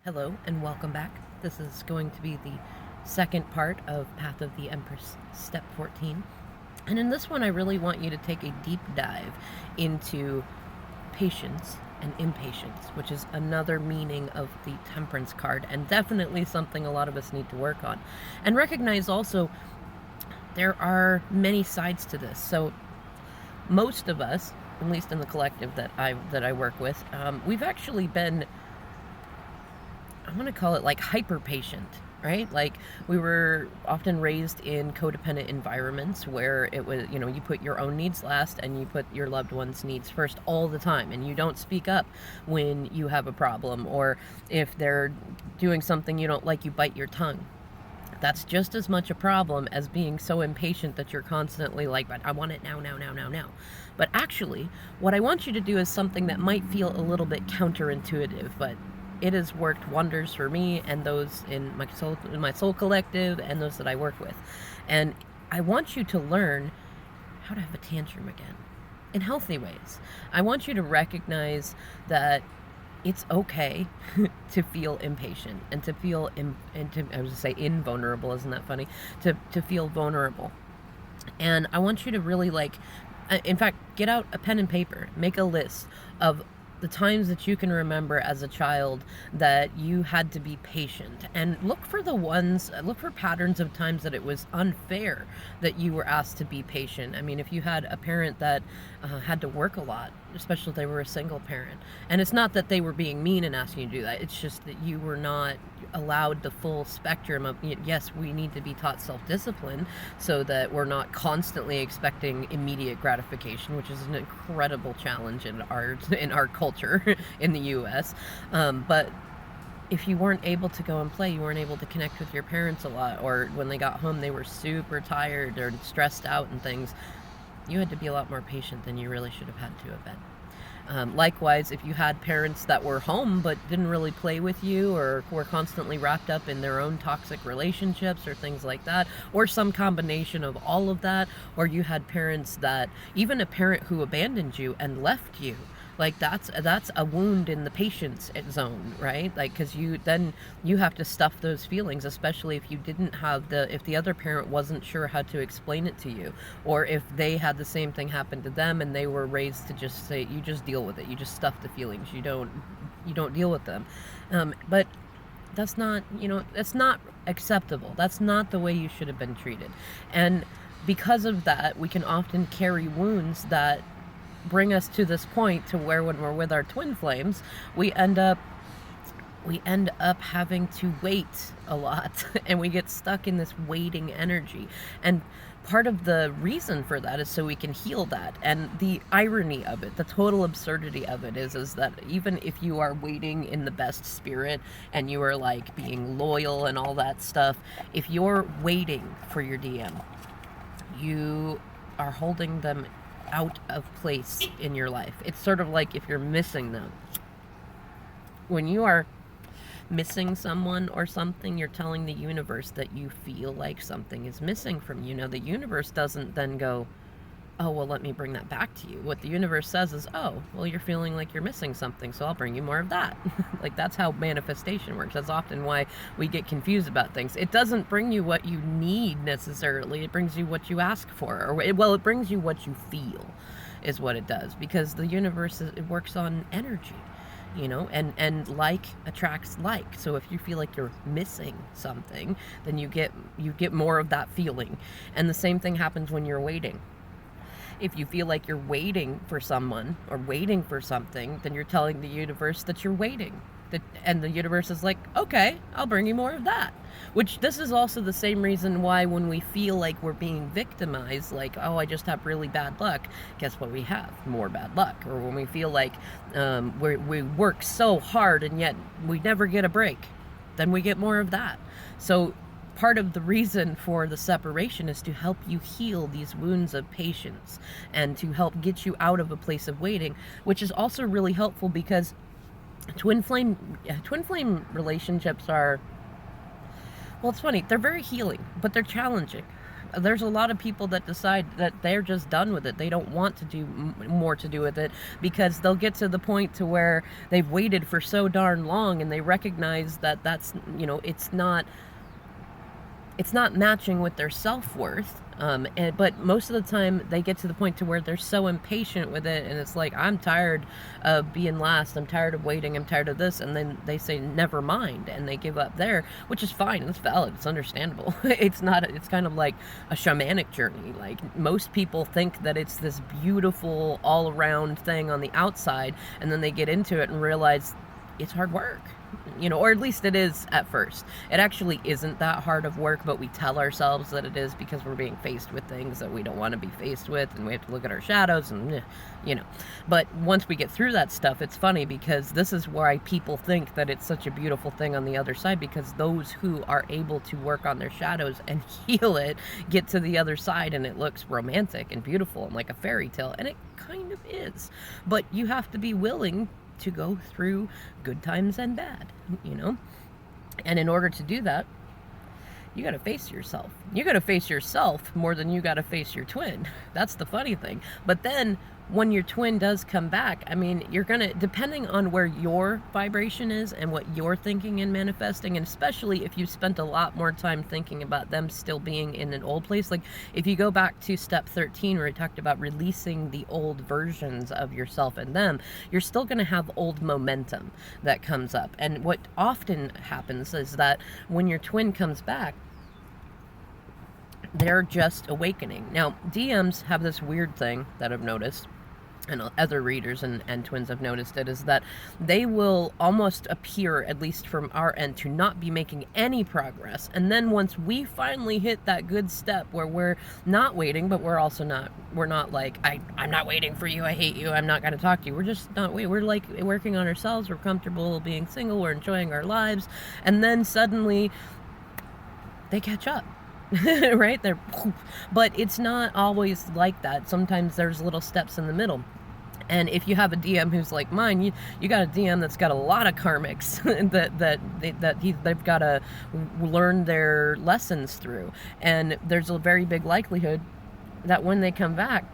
Hello and welcome back. This is going to be the second part of Path of the Empress, Step 14. And in this one, I really want you to take a deep dive into patience and impatience, which is another meaning of the Temperance card, and definitely something a lot of us need to work on. And recognize also there are many sides to this. So most of us, at least in the collective that I work with, we've actually been, I want to call it like hyperpatient, right? Like we were often raised in codependent environments where it was, you put your own needs last and you put your loved one's needs first all the time. And you don't speak up when you have a problem, or if they're doing something you don't like, you bite your tongue. That's just as much a problem as being so impatient that you're constantly like, but I want it now, now, now, now, now. But actually, what I want you to do is something that might feel a little bit counterintuitive, but it has worked wonders for me and those in my soul collective and those that I work with. And I want you to learn how to have a tantrum again in healthy ways. I want you to recognize that it's okay to feel impatient and to feel I was to say invulnerable, isn't that funny? To feel vulnerable. And I want you to really in fact, get out a pen and paper, make a list of the times that you can remember as a child that you had to be patient, and look for patterns of times that it was unfair that you were asked to be patient. I mean, if you had a parent that had to work a lot, especially if they were a single parent, and it's not that they were being mean and asking you to do that, it's just that you were not allowed the full spectrum of, yes, we need to be taught self-discipline so that we're not constantly expecting immediate gratification, which is an incredible challenge in our culture in the US. But if you weren't able to go and play, you weren't able to connect with your parents a lot, or when they got home they were super tired or stressed out and things, you had to be a lot more patient than you really should have had to have been. Likewise, if you had parents that were home but didn't really play with you, or were constantly wrapped up in their own toxic relationships or things like that, or some combination of all of that, or you had parents that, even a parent who abandoned you and left you, like that's a wound in the patience zone, right? Like, because you have to stuff those feelings, especially if you didn't have if the other parent wasn't sure how to explain it to you, or if they had the same thing happen to them and they were raised to just say, you just deal with it, you just stuff the feelings, you don't deal with them. But that's not, that's not acceptable. That's not the way you should have been treated. And because of that, we can often carry wounds that bring us to this point to where, when we're with our twin flames, we end up having to wait a lot and we get stuck in this waiting energy. And part of the reason for that is so we can heal that. And the irony of it, the total absurdity of it is that even if you are waiting in the best spirit and you are like being loyal and all that stuff, if you're waiting for your DM, you are holding them out of place in your life. It's sort of like if you're missing them. When you are missing someone or something, you're telling the universe that you feel like something is missing from you. Now, the universe doesn't then go, oh, well, let me bring that back to you. What the universe says is, oh, well, you're feeling like you're missing something, so I'll bring you more of that. Like, that's how manifestation works. That's often why we get confused about things. It doesn't bring you what you need necessarily. It brings you what you ask for. Or, it brings you what you feel is what it does, because the universe, it works on energy. And like attracts like. So if you feel like you're missing something, then you get more of that feeling. And the same thing happens when you're waiting. If you feel like you're waiting for someone or waiting for something, then you're telling the universe that you're waiting. And the universe is like, okay, I'll bring you more of that. Which, this is also the same reason why when we feel like we're being victimized, like, oh, I just have really bad luck, guess what we have? More bad luck. Or when we feel like we work so hard and yet we never get a break, then we get more of that. So part of the reason for the separation is to help you heal these wounds of patience and to help get you out of a place of waiting, which is also really helpful because twin flame relationships are, well, it's funny, they're very healing, but they're challenging. there's a lot of people that decide that they're just done with it. They don't want to do more to do with it, because they'll get to the point to where they've waited for so darn long, and they recognize that that's, it's not matching with their self-worth. But most of the time they get to the point to where they're so impatient with it, and it's like, I'm tired of being last, I'm tired of waiting, I'm tired of this, and then they say never mind, and they give up there, which is fine, it's valid, it's understandable. It's kind of like a shamanic journey. Like, most people think that it's this beautiful all-around thing on the outside, and then they get into it and realize it's hard work. Or at least it is at first. It actually isn't that hard of work, but we tell ourselves that it is because we're being faced with things that we don't want to be faced with, and we have to look at our shadows, and But once we get through that stuff, it's funny, because this is why people think that it's such a beautiful thing on the other side, because those who are able to work on their shadows and heal it get to the other side, and it looks romantic and beautiful and like a fairy tale, and it kind of is. But you have to be willing to go through good times and bad, and in order to do that, you got to face yourself. You got to face yourself more than you got to face your twin. That's the funny thing. But then when your twin does come back, I mean, you're going to, depending on where your vibration is and what you're thinking and manifesting, and especially if you spent a lot more time thinking about them still being in an old place. Like, if you go back to step 13, where I talked about releasing the old versions of yourself and them, you're still going to have old momentum that comes up. And what often happens is that when your twin comes back, they're just awakening. Now, DMs have this weird thing that I've noticed, and other readers and twins have noticed it, is that they will almost appear, at least from our end, to not be making any progress. And then once we finally hit that good step where we're not waiting, but we're not like, I'm not waiting for you, I hate you, I'm not going to talk to you. We're just not waiting. We're like working on ourselves. We're comfortable being single. We're enjoying our lives. And then suddenly they catch up. Right? But it's not always like that. Sometimes there's little steps in the middle. And if you have a DM who's like mine, you got a DM that's got a lot of karmics that they've got to learn their lessons through. And there's a very big likelihood that when they come back,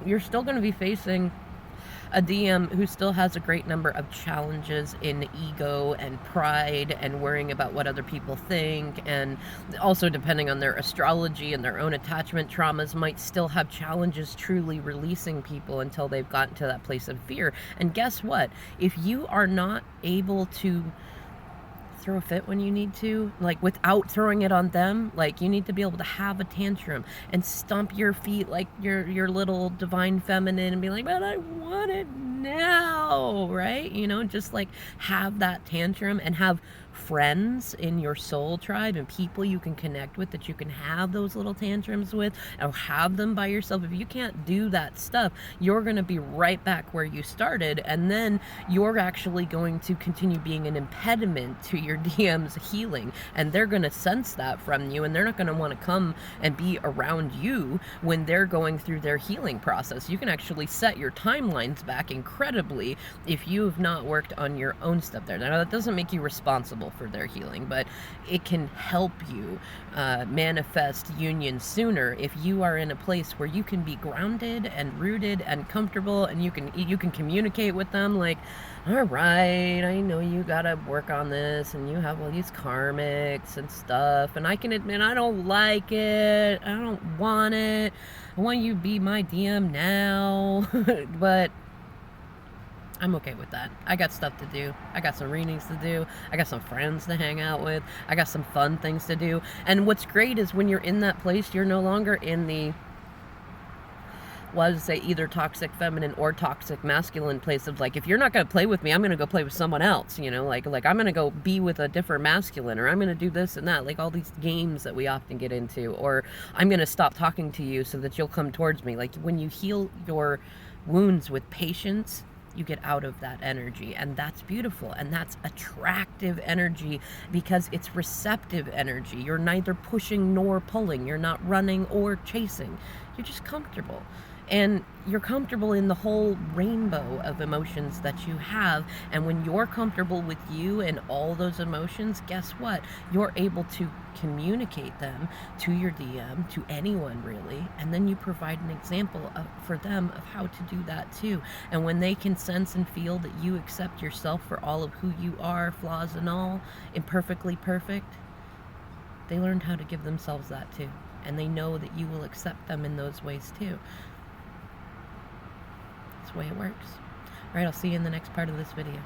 you're still going to be facing a DM who still has a great number of challenges in ego and pride and worrying about what other people think, and also, depending on their astrology and their own attachment traumas, might still have challenges truly releasing people until they've gotten to that place of fear. And guess what? If you are not able to throw a fit when you need to, like, without throwing it on them, like, you need to be able to have a tantrum and stomp your feet like your little divine feminine and be like, but I want it now, right? Just like have that tantrum, and have friends in your soul tribe and people you can connect with that you can have those little tantrums with, or have them by yourself. If you can't do that stuff, you're going to be right back where you started, and then you're actually going to continue being an impediment to your DM's healing, and they're going to sense that from you, and they're not going to want to come and be around you when they're going through their healing process. You can actually set your timelines back incredibly if you've not worked on your own stuff there. Now, that doesn't make you responsible for their healing, but it can help you manifest union sooner if you are in a place where you can be grounded and rooted and comfortable, and you can communicate with them like, all right, I know you gotta work on this, and you have all these karmics and stuff, and I can admit I don't like it, I don't want it, I want you to be my DM now, but I'm okay with that. I got stuff to do. I got some readings to do. I got some friends to hang out with. I got some fun things to do. And what's great is when you're in that place, you're no longer in the, well, I would say either toxic feminine or toxic masculine place of like, if you're not going to play with me, I'm going to go play with someone else, like I'm going to go be with a different masculine, or I'm going to do this and that, like all these games that we often get into, or I'm going to stop talking to you so that you'll come towards me. Like, when you heal your wounds with patience, you get out of that energy, and that's beautiful, and that's attractive energy because it's receptive energy. You're neither pushing nor pulling. You're not running or chasing. You're just comfortable. And you're comfortable in the whole rainbow of emotions that you have. And when you're comfortable with you and all those emotions, guess what? You're able to communicate them to your DM, to anyone really, and then you provide an example for them of how to do that too. And when they can sense and feel that you accept yourself for all of who you are, flaws and all, imperfectly perfect, they learned how to give themselves that too. And they know that you will accept them in those ways too. That's the way it works. All right, I'll see you in the next part of this video.